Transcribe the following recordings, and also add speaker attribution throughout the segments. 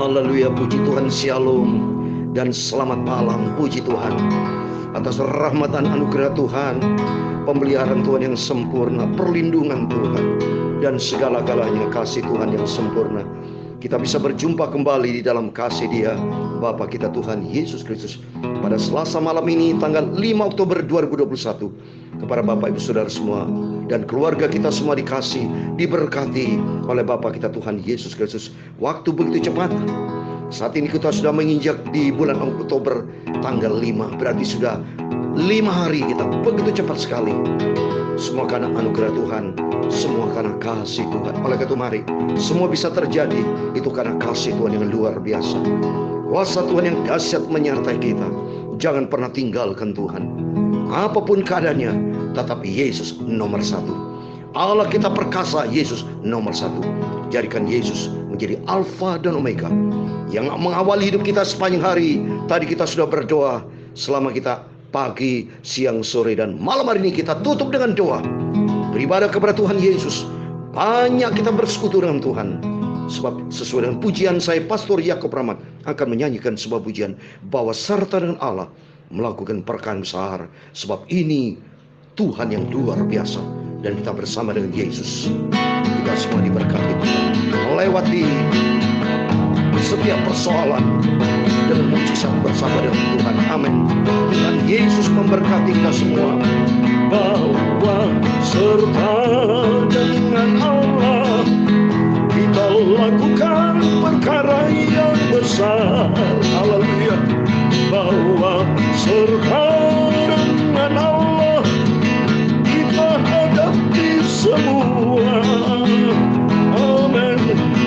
Speaker 1: Haleluya, puji Tuhan, shalom dan selamat malam. Puji Tuhan atas rahmatan anugerah Tuhan, pemeliharaan Tuhan yang sempurna, perlindungan Tuhan, dan segala-galanya kasih Tuhan yang sempurna. Kita bisa berjumpa kembali di dalam kasih Dia, Bapa kita Tuhan Yesus Kristus, pada Selasa malam ini tanggal 5 Oktober 2021. Kepada Bapak Ibu Saudara semua dan keluarga kita semua dikasih, diberkati oleh Bapa kita Tuhan Yesus Kristus. Waktu begitu cepat. Saat ini kita sudah menginjak di bulan Oktober tanggal 5. Berarti sudah 5 hari kita. Begitu cepat sekali. Semua karena anugerah Tuhan, semua karena kasih Tuhan. Oleh karena itu mari, semua bisa terjadi itu karena kasih Tuhan yang luar biasa. Kuasa Tuhan yang dahsyat menyertai kita. Jangan pernah tinggalkan Tuhan. Apapun keadaannya, tetapi Yesus nomor satu. Allah kita perkasa, Yesus nomor satu. Jadikan Yesus menjadi Alfa dan Omega yang mengawali hidup kita sepanjang hari. Tadi kita sudah berdoa selama kita pagi, siang, sore, dan malam hari ini kita tutup dengan doa. Beribadah kepada Tuhan Yesus. Banyak kita bersekutu dengan Tuhan. Sebab sesuai dengan pujian saya, Pastor Yakob Rahmat akan menyanyikan sebuah pujian bahwa serta dengan Allah melakukan perkara besar. Sebab ini Tuhan yang luar biasa, dan kita bersama dengan Yesus. Kita semua diberkati melewati setiap persoalan dengan mujizat bersama dengan Tuhan. Amin. Dan Yesus memberkati kita semua. Bahwa serta dengan Allah kita lakukan perkara yang besar. Haleluya. Bahwa serta dengan Allah kita hadapi semua. Amin.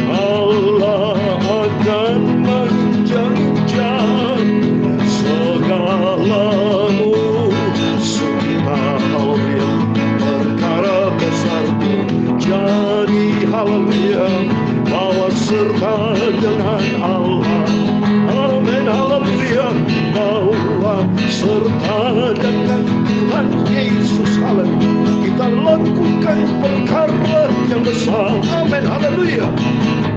Speaker 1: Allah akan menjangkau segala musuh kita. Haleluya. Perkara besar terjadi. Haleluya. Bahwa serta dengan Allah. Amin. Haleluya. Bahwa serta dengan Tuhan Yesus. Haleluya. Kita lakukan perkara yang besar. Amin. Haleluya.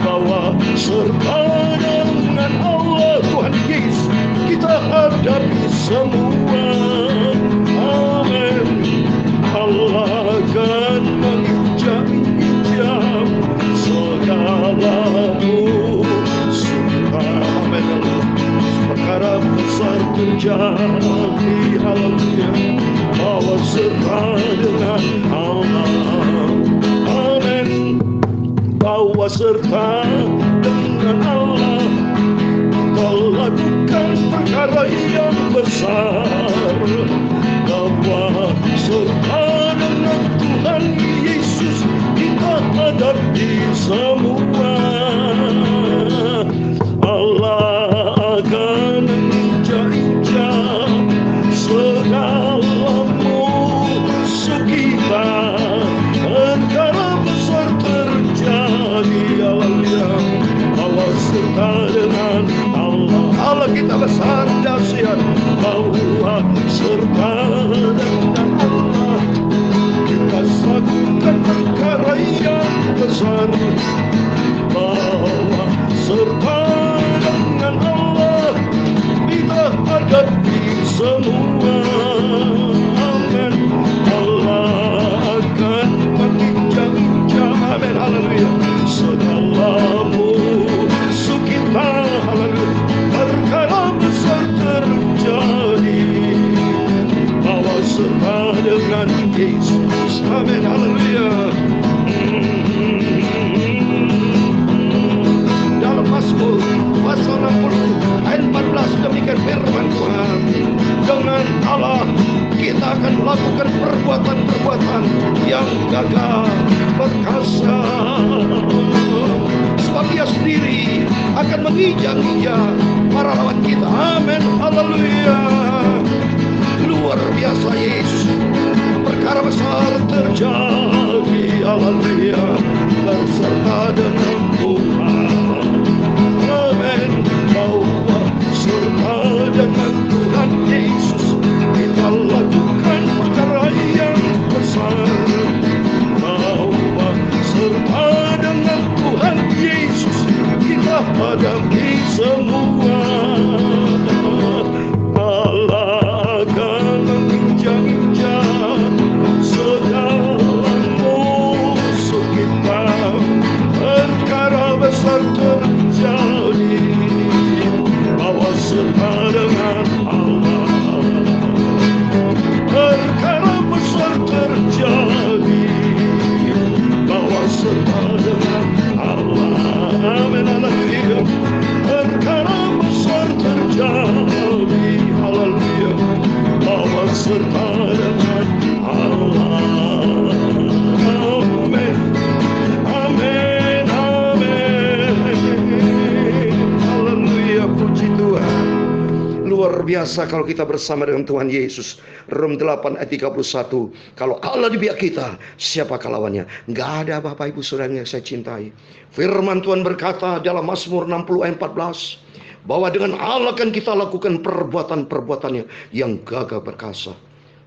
Speaker 1: Bahwa serta dengan Allah Tuhan Yesus kita hadapi semua. Amin. Allah akan menginjak-injak segala musuh kita. Amin. Perkara besar terjadi. Haleluya. Bahwa serta dengan Allah. Amin. Bahwa serta dengan Allah kita lakukan perkara yang besar. Bahwa serta dengan Tuhan Yesus kita hadapi semua. Allah akan menginjak-injak segala musuh kita. Perkara besar terjadi. Haleluya. Allah serta dengan Allah. Allah kita besar dahsyat. Bahwa serta dengan Allah kita lakukan perkara yang besar. Bahwa serta dengan Allah kita hadapi semua. Amin. Allah akan menginjak-injak. Amin. Haleluya. Segala musuh kita. Haleluya. Perkara besar terjadi. Bahwa serta dengan Yesus. Amin. Haleluya. Dalam Mazmur pasal 60 ayat 14 demikian firman Tuhan. Dengan Allah kita akan melakukan perbuatan-perbuatan yang gagah perkasa. Sebab Dia sendiri akan menginjak-injak para lawan kita. Amin. Haleluya. Luar biasa Yesus. Perkara besar terjadi. Haleluya. Berserta dengan Tuhan. Amin. Bahwa serta dengan Tuhan Yesus kita lakukan perkara yang besar. Bahwa serta dengan Tuhan Yesus kita hadapi beserta dengan Allah. Amin, haleluya. Perkara besar terjadi, haleluya, bahwa serta dengan Allah. Amin, amin, amin. Haleluya, puji Tuhan. Luar biasa kalau kita bersama dengan Tuhan Yesus. Rom 8 ayat 31. Kalau Allah di pihak kita, siapakah lawannya? Nggak ada, Bapak Ibu Saudara yang saya cintai. Firman Tuhan berkata dalam Mazmur 60 ayat 14, bahwa dengan Allah kan kita lakukan perbuatan-perbuatannya yang gagah perkasa.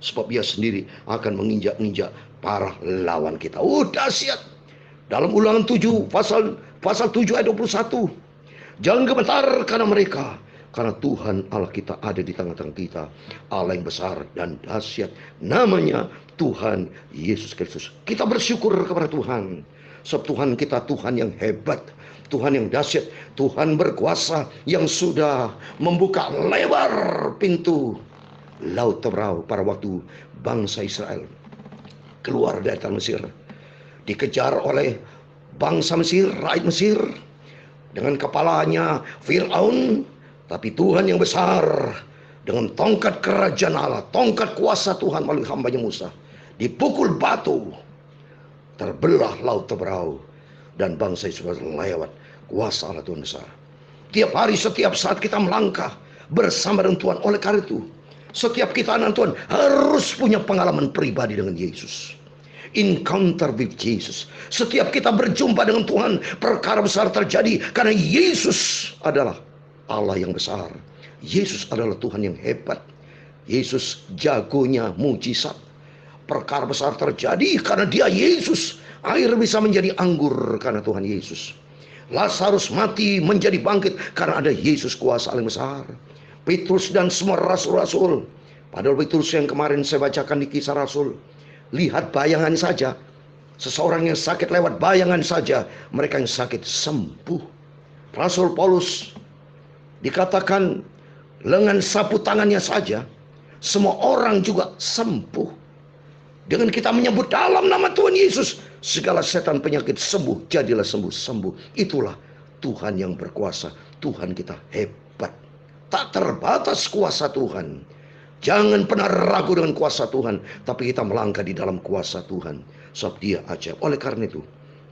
Speaker 1: Sebab Dia sendiri akan menginjak-injak para lawan kita. Dahsyat. Dalam Ulangan 7 pasal 7 ayat 21. Jangan gemetar karena mereka, karena Tuhan Allah kita ada di tengah-tengah kita. Allah yang besar dan dahsyat, namanya Tuhan Yesus Kristus. Kita bersyukur kepada Tuhan. Sebab Tuhan kita Tuhan yang hebat, Tuhan yang dahsyat, Tuhan berkuasa yang sudah membuka lebar pintu Laut Teberau pada waktu bangsa Israel keluar dari tanah Mesir. Dikejar oleh bangsa Mesir, rakyat Mesir, dengan kepalanya Fir'aun. Tapi Tuhan yang besar dengan tongkat kerajaan Allah, tongkat kuasa Tuhan melalui hambanya Musa, dipukul batu, terbelah Laut Teberau, dan bangsa Israel lewat kuasa Allah Tuhan besar. Tiap hari, setiap saat kita melangkah bersama dengan Tuhan. Oleh karena itu, setiap kita anak Tuhan harus punya pengalaman pribadi dengan Yesus. Encounter with Jesus. Setiap kita berjumpa dengan Tuhan, perkara besar terjadi karena Yesus adalah Allah yang besar. Yesus adalah Tuhan yang hebat. Yesus jagonya mujizat. Perkara besar terjadi karena Dia Yesus. Air bisa menjadi anggur karena Tuhan Yesus. Lazarus mati menjadi bangkit karena ada Yesus, kuasa Allah yang besar. Petrus dan semua rasul-rasul. Padahal Petrus yang kemarin saya bacakan di Kisah Rasul, lihat bayangan saja. Seseorang yang sakit lewat bayangan saja, mereka yang sakit sembuh. Rasul Paulus dikatakan lengan sapu tangannya saja, semua orang juga sembuh. Dengan kita menyebut dalam nama Tuhan Yesus, segala setan penyakit sembuh, jadilah sembuh. Itulah Tuhan yang berkuasa. Tuhan kita hebat. Tak terbatas kuasa Tuhan. Jangan pernah ragu dengan kuasa Tuhan, tapi kita melangkah di dalam kuasa Tuhan. Sebab Dia ajaib. Oleh karena itu,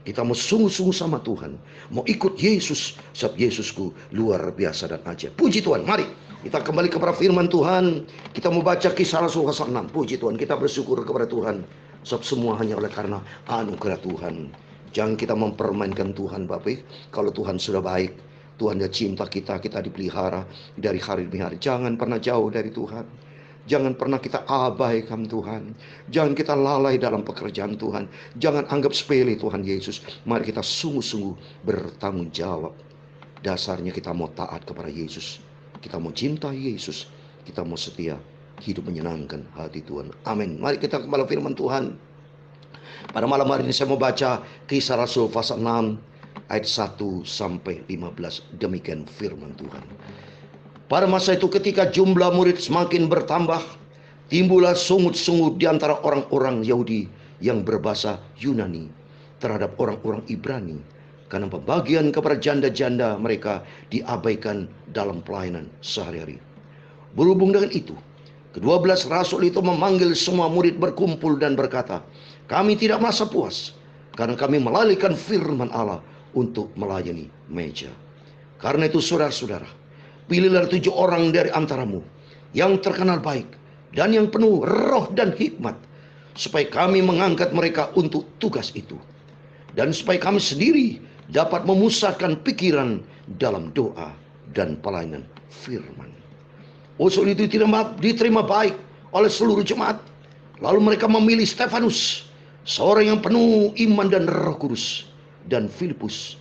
Speaker 1: kita mau sungguh-sungguh sama Tuhan, mau ikut Yesus, sebab Yesusku luar biasa dan ajaib. Puji Tuhan. Mari kita kembali kepada firman Tuhan. Kita mau baca Kisah Rasul pasal 6. Puji Tuhan. Kita bersyukur kepada Tuhan, sebab semua hanya oleh karena anugerah Tuhan. Jangan kita mempermainkan Tuhan, Bapak. Kalau Tuhan sudah baik, Tuhan Dia cinta kita, kita dipelihara dari hari demi hari. Jangan pernah jauh dari Tuhan. Jangan pernah kita abaikan Tuhan. Jangan kita lalai dalam pekerjaan Tuhan. Jangan anggap sepele Tuhan Yesus. Mari kita sungguh-sungguh bertanggung jawab. Dasarnya kita mau taat kepada Yesus. Kita mau cinta Yesus. Kita mau setia hidup menyenangkan hati Tuhan. Amin. Mari kita kembali firman Tuhan. Pada malam hari ini saya mau baca Kisah Rasul pasal 6 ayat 1 sampai 15. Demikian firman Tuhan. Pada masa itu ketika jumlah murid semakin bertambah, timbullah sungut-sungut di antara orang-orang Yahudi yang berbahasa Yunani terhadap orang-orang Ibrani, karena pembagian kepada janda-janda mereka diabaikan dalam pelayanan sehari-hari. Berhubung dengan itu, ke-12 rasul itu memanggil semua murid berkumpul dan berkata, kami tidak merasa puas karena kami melalaikan firman Allah untuk melayani meja. Karena itu saudara-saudara, pilihlah 7 orang dari antaramu yang terkenal baik dan yang penuh roh dan hikmat, supaya kami mengangkat mereka untuk tugas itu, dan supaya kami sendiri dapat memusatkan pikiran dalam doa dan pelayanan firman. Usul itu diterima baik oleh seluruh jemaat. Lalu mereka memilih Stefanus, seorang yang penuh iman dan Roh Kudus, dan Filipus,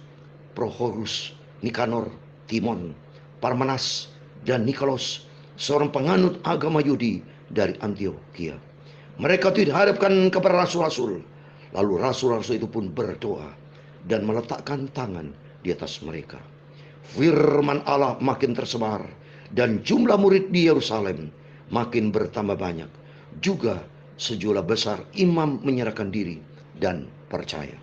Speaker 1: Prochorus, Nikanor, Timon, Parmenas, dan Nikolas, seorang penganut agama Yahudi dari Antioquia. Mereka itu dihadapkan kepada rasul-rasul. Lalu rasul-rasul itu pun berdoa dan meletakkan tangan di atas mereka. Firman Allah makin tersebar, dan jumlah murid di Yerusalem makin bertambah banyak. Juga sejumlah besar imam menyerahkan diri dan percaya.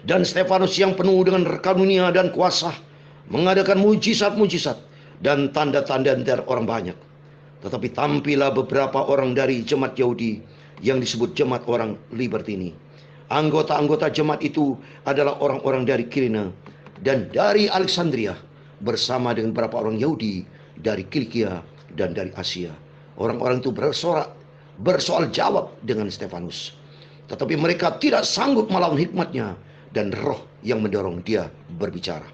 Speaker 1: Dan Stefanus yang penuh dengan karunia dan kuasa mengadakan mujizat-mujizat dan tanda-tanda dari orang banyak. Tetapi tampillah beberapa orang dari jemaat Yahudi yang disebut jemaat orang Libertini. Anggota-anggota jemaat itu adalah orang-orang dari Kirene dan dari Alexandria bersama dengan beberapa orang Yahudi dari Kilikia dan dari Asia. Orang-orang itu bersoal jawab dengan Stefanus. Tetapi mereka tidak sanggup melawan hikmatnya dan roh yang mendorong dia berbicara.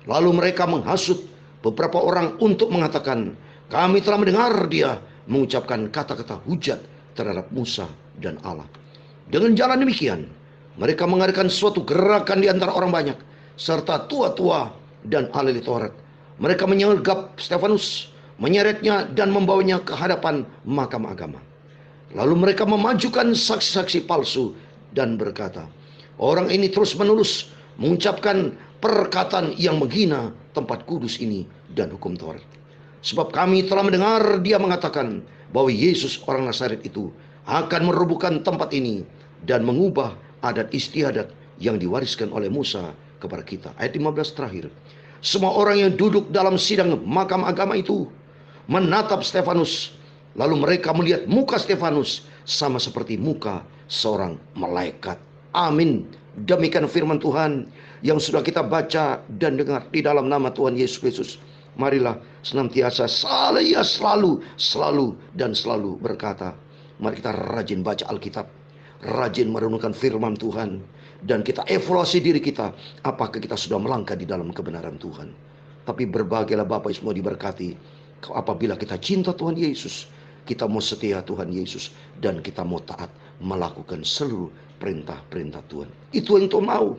Speaker 1: Lalu mereka menghasut beberapa orang untuk mengatakan, kami telah mendengar dia mengucapkan kata-kata hujat terhadap Musa dan Allah. Dengan jalan demikian, mereka mengadakan suatu gerakan di antara orang banyak, serta tua-tua dan ahli Taurat. Mereka menyergap Stefanus, menyeretnya dan membawanya ke hadapan mahkamah agama. Lalu mereka memajukan saksi-saksi palsu dan berkata, orang ini terus-menerus mengucapkan perkataan yang menghina tempat kudus ini dan hukum Taurat. Sebab kami telah mendengar dia mengatakan bahwa Yesus orang Nazaret itu akan merobohkan tempat ini dan mengubah adat istiadat yang diwariskan oleh Musa kepada kita. Ayat 15 terakhir. Semua orang yang duduk dalam sidang mahkamah agama itu menatap Stefanus. Lalu mereka melihat muka Stefanus sama seperti muka seorang malaikat. Amin. Demikian firman Tuhan yang sudah kita baca dan dengar di dalam nama Tuhan Yesus Kristus. Marilah senantiasa saya selalu berkata, mari kita rajin baca Alkitab, rajin merenungkan firman Tuhan, dan kita evaluasi diri kita, apakah kita sudah melangkah di dalam kebenaran Tuhan. Tapi berbahagialah Bapak semua diberkati apabila kita cinta Tuhan Yesus, kita mau setia Tuhan Yesus, dan kita mau taat melakukan seluruh perintah-perintah Tuhan. Itu yang Tuhan mau.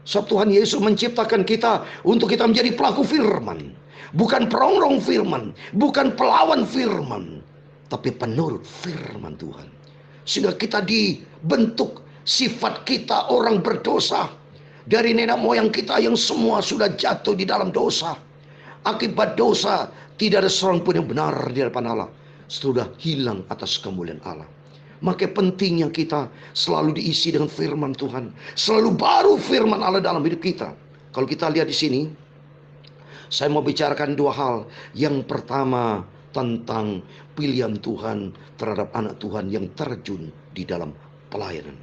Speaker 1: Sebab Tuhan Yesus menciptakan kita untuk kita menjadi pelaku firman, bukan perongrong firman, bukan pelawan firman, tapi penurut firman Tuhan. Sehingga kita dibentuk sifat kita orang berdosa dari nenek moyang kita yang semua sudah jatuh di dalam dosa. Akibat dosa tidak ada seorang pun yang benar di hadapan Allah, sudah hilang atas kemuliaan Allah. Maka pentingnya kita selalu diisi dengan firman Tuhan, selalu baru firman Allah dalam hidup kita. Kalau kita lihat di sini, saya mau bicarakan dua hal. Yang pertama tentang pilihan Tuhan terhadap anak Tuhan yang terjun di dalam pelayanan.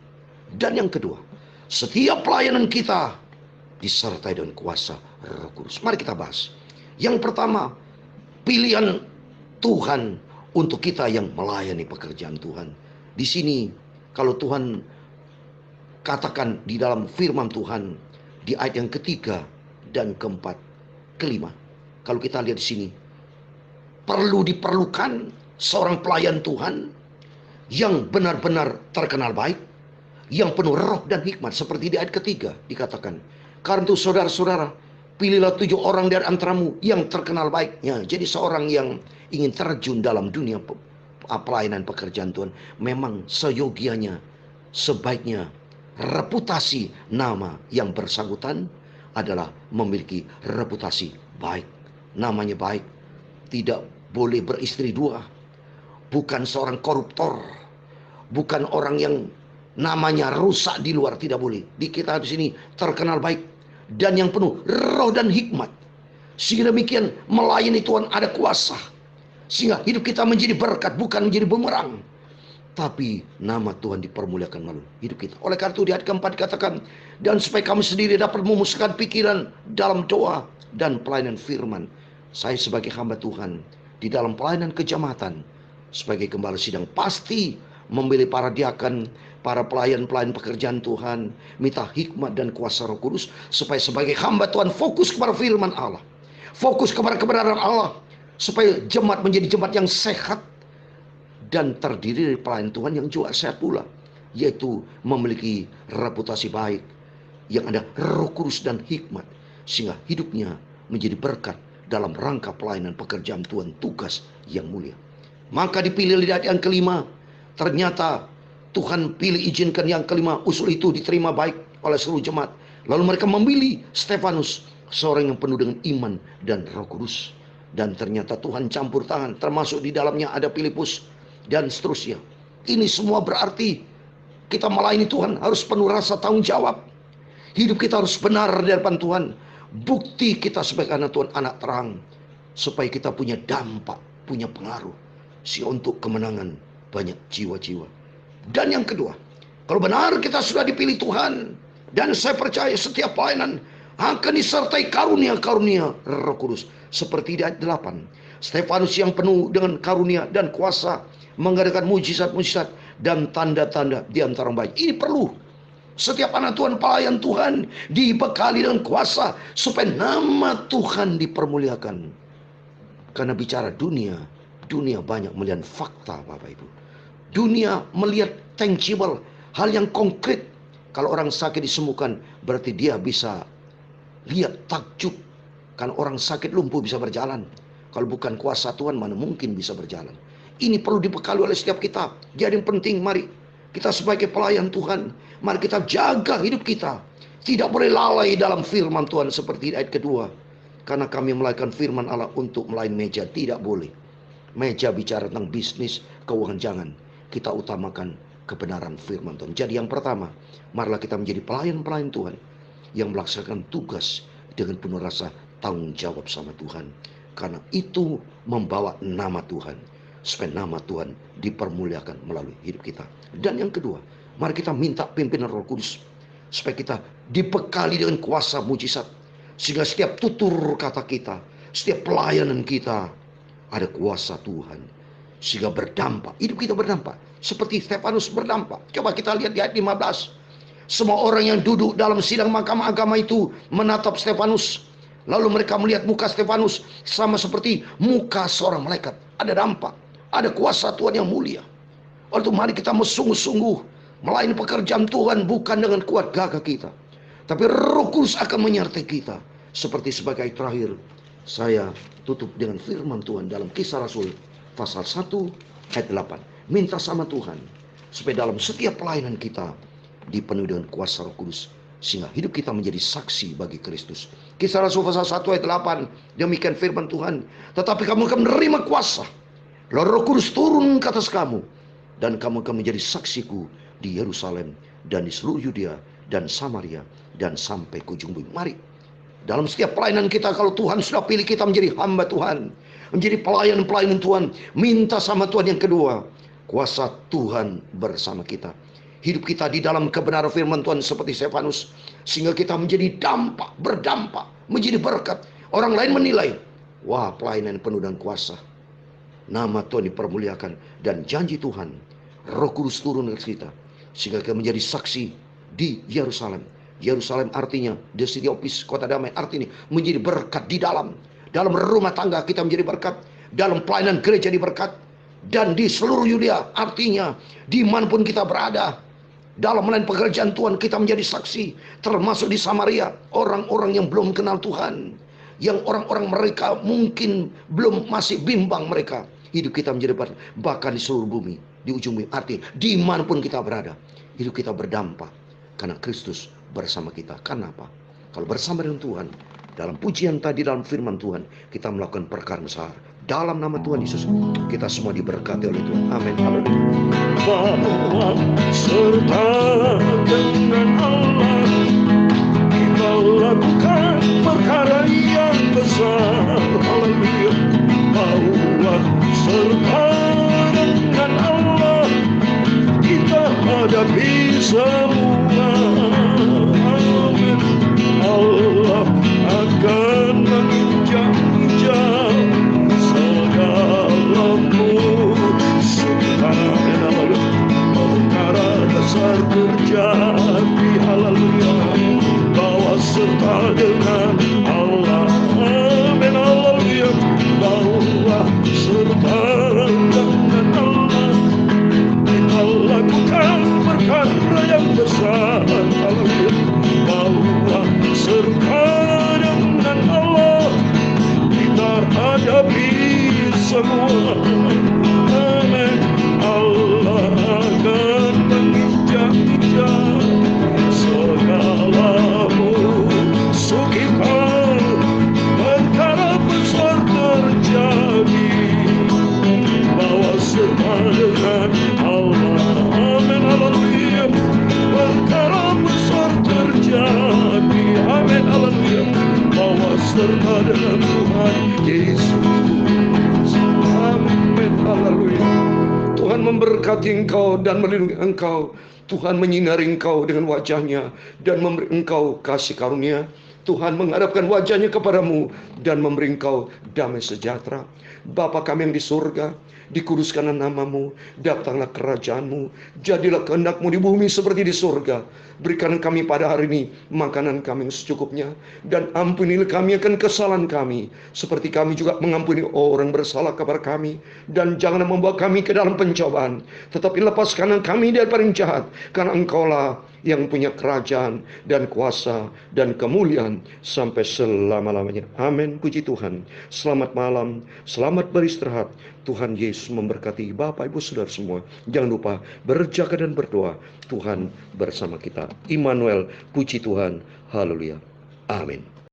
Speaker 1: Dan yang kedua, setiap pelayanan kita disertai dengan kuasa Roh Kudus. Mari kita bahas. Yang pertama, pilihan Tuhan untuk kita yang melayani pekerjaan Tuhan. Di sini kalau Tuhan katakan di dalam firman Tuhan di ayat yang ketiga dan keempat, kelima, kalau kita lihat di sini, diperlukan seorang pelayan Tuhan yang benar-benar terkenal baik, yang penuh roh dan hikmat, seperti di ayat ketiga dikatakan, karena itu saudara-saudara, pilihlah 7 orang dari antaramu yang terkenal baiknya. Jadi seorang yang ingin terjun dalam dunia pelayanan pekerjaan Tuhan, memang seyogianya, sebaiknya reputasi nama yang bersangkutan adalah memiliki reputasi baik. Namanya baik, tidak boleh beristri 2, bukan seorang koruptor, bukan orang yang namanya rusak di luar, tidak boleh. Di kita di sini terkenal baik dan yang penuh roh dan hikmat, sehingga demikian melayani Tuhan ada kuasa, sehingga hidup kita menjadi berkat, bukan menjadi bumerang, tapi nama Tuhan dipermuliakan melalui hidup kita. Oleh karena itu di ayat keempat dikatakan, dan supaya kamu sendiri dapat memusatkan pikiran dalam doa dan pelayanan firman. Saya sebagai hamba Tuhan di dalam pelayanan kejamatan, sebagai gembala sidang, pasti memilih para diaken, para pelayan-pelayan pekerjaan Tuhan, minta hikmat dan kuasa Roh Kudus, supaya sebagai hamba Tuhan fokus kepada firman Allah, fokus kepada kebenaran Allah, supaya jemaat menjadi jemaat yang sehat dan terdiri dari pelayan Tuhan yang juga sehat pula, yaitu memiliki reputasi baik, yang ada Roh Kudus dan hikmat, sehingga hidupnya menjadi berkat dalam rangka pelayanan pekerjaan Tuhan, tugas yang mulia. Maka dipilih di ayat yang kelima. Ternyata Tuhan pilih, izinkan yang kelima, usul itu diterima baik oleh seluruh jemaat. Lalu mereka memilih Stefanus, seorang yang penuh dengan iman dan Roh Kudus. Dan ternyata Tuhan campur tangan, termasuk di dalamnya ada Filipus dan seterusnya. Ini semua berarti kita melayani Tuhan harus penuh rasa tanggung jawab. Hidup kita harus benar di hadapan Tuhan. Bukti kita sebagai anak Tuhan, anak terang. Supaya kita punya dampak, punya pengaruh. Untuk kemenangan banyak jiwa-jiwa. Dan yang kedua, kalau benar kita sudah dipilih Tuhan. Dan saya percaya setiap pelayanan akan disertai karunia-karunia Roh Kudus. Seperti di ayat 8. Stefanus yang penuh dengan karunia dan kuasa mengadakan mujizat-mujizat dan tanda-tanda di antara orang baik. Ini perlu. Setiap anak Tuhan, pelayan Tuhan dibekali dengan kuasa supaya nama Tuhan dipermuliakan. Karena bicara dunia banyak melihat fakta, Bapak Ibu. Dunia melihat tangible, hal yang konkret. Kalau orang sakit disembuhkan, berarti dia bisa lihat takjub. Kan orang sakit lumpuh bisa berjalan. Kalau bukan kuasa Tuhan, mana mungkin bisa berjalan. Ini perlu dibekali oleh setiap kita. Jadi yang penting, mari kita sebagai pelayan Tuhan, mari kita jaga hidup kita. Tidak boleh lalai dalam firman Tuhan seperti ayat kedua. Karena kami melayani firman Allah untuk melayani meja. Tidak boleh. Meja bicara tentang bisnis, keuangan, jangan. Kita utamakan kebenaran firman Tuhan. Jadi yang pertama, marilah kita menjadi pelayan-pelayan Tuhan yang melaksanakan tugas dengan penuh rasa tanggung jawab sama Tuhan. Karena itu membawa nama Tuhan. Supaya nama Tuhan dipermuliakan melalui hidup kita. Dan yang kedua, mari kita minta pimpinan Roh Kudus. Supaya kita dibekali dengan kuasa mujizat. Sehingga setiap tutur kata kita, setiap pelayanan kita, ada kuasa Tuhan. Sehingga berdampak, hidup kita berdampak. Seperti Stefanus berdampak. Coba kita lihat di ayat 15. Semua orang yang duduk dalam sidang mahkamah agama itu menatap Stefanus. Lalu mereka melihat muka Stefanus sama seperti muka seorang malaikat. Ada dampak, ada kuasa Tuhan yang mulia. Oleh itu mari kita sungguh-sungguh melayani pekerjaan Tuhan bukan dengan kuat gagah kita. Tapi Roh Kudus akan menyertai kita. Seperti sebagai terakhir, saya tutup dengan firman Tuhan dalam Kisah Rasul pasal 1 ayat 8. Minta sama Tuhan supaya dalam setiap pelayanan kita dipenuhi dengan kuasa Roh Kudus. Sehingga hidup kita menjadi saksi bagi Kristus. Kisah Rasul pasal 1 ayat 8. Demikian firman Tuhan. Tetapi kamu akan menerima kuasa. Lalu Roh Kudus turun ke atas kamu. Dan kamu akan menjadi saksiku di Yerusalem. Dan di seluruh Yudea dan Samaria. Dan sampai ke ujung bumi. Mari. Dalam setiap pelayanan kita, kalau Tuhan sudah pilih kita menjadi hamba Tuhan. Menjadi pelayan-pelayan Tuhan. Minta sama Tuhan yang kedua. Kuasa Tuhan bersama kita. Hidup kita di dalam kebenaran firman Tuhan seperti Stefanus. Sehingga kita menjadi berdampak, menjadi berkat. Orang lain menilai, wah pelayanan penuh dengan kuasa. Nama Tuhan dipermuliakan. Dan janji Tuhan, Roh Kudus turun ke kita. Sehingga kita menjadi saksi di Yerusalem. Yerusalem artinya, the city of peace, kota damai. Artinya menjadi berkat di dalam. Dalam rumah tangga kita menjadi berkat. Dalam pelayanan gereja diberkat. Dan di seluruh Yudea, artinya dimanapun kita berada. Dalam melayani pekerjaan Tuhan kita menjadi saksi. Termasuk di Samaria. Orang-orang yang belum kenal Tuhan. Yang orang-orang mereka mungkin belum masih bimbang mereka. Hidup kita menjadi berkat. Bahkan di seluruh bumi. Di ujung bumi. Artinya dimanapun kita berada. Hidup kita berdampak. Karena Kristus bersama kita. Karena apa? Kalau bersama dengan Tuhan. Dalam pujian tadi, dalam firman Tuhan. Kita melakukan perkara besar. Dalam nama Tuhan Yesus, kita semua diberkati oleh Tuhan. Amin. Haleluya.
Speaker 2: Bahwa serta dengan Allah kita lakukan perkara yang besar. Haleluya. Bahwa serta dengan Allah kita hadapi semua. Amin. Allah akan menginjak-injak perkara besar terjadi. Haleluya. serta dengan Tuhan Yesus. Amin, haleluya. Tuhan memberkati engkau dan melindungi engkau. Tuhan menyinari engkau dengan wajahnya dan memberi engkau kasih karunia. Tuhan menghadapkan wajahnya kepadamu dan memberi engkau damai sejahtera. Bapa kami yang di surga, dikuduskanlah namamu, datanglah kerajaanmu, jadilah kehendakmu di bumi seperti di surga. Berikan kami pada hari ini makanan kami yang secukupnya, dan ampunilah kami akan kesalahan kami, seperti kami juga mengampuni orang bersalah kepada kami. Dan jangan membawa kami ke dalam pencobaan, tetapi lepaskan kami daripada yang jahat, karena engkaulah yang punya kerajaan dan kuasa dan kemuliaan sampai selama-lamanya. Amin. Puji Tuhan. Selamat malam, selamat beristirahat. Tuhan Yesus memberkati Bapak Ibu Saudara semua. Jangan lupa berjaga dan berdoa. Tuhan bersama kita. Immanuel, puji Tuhan. Haleluya. Amin.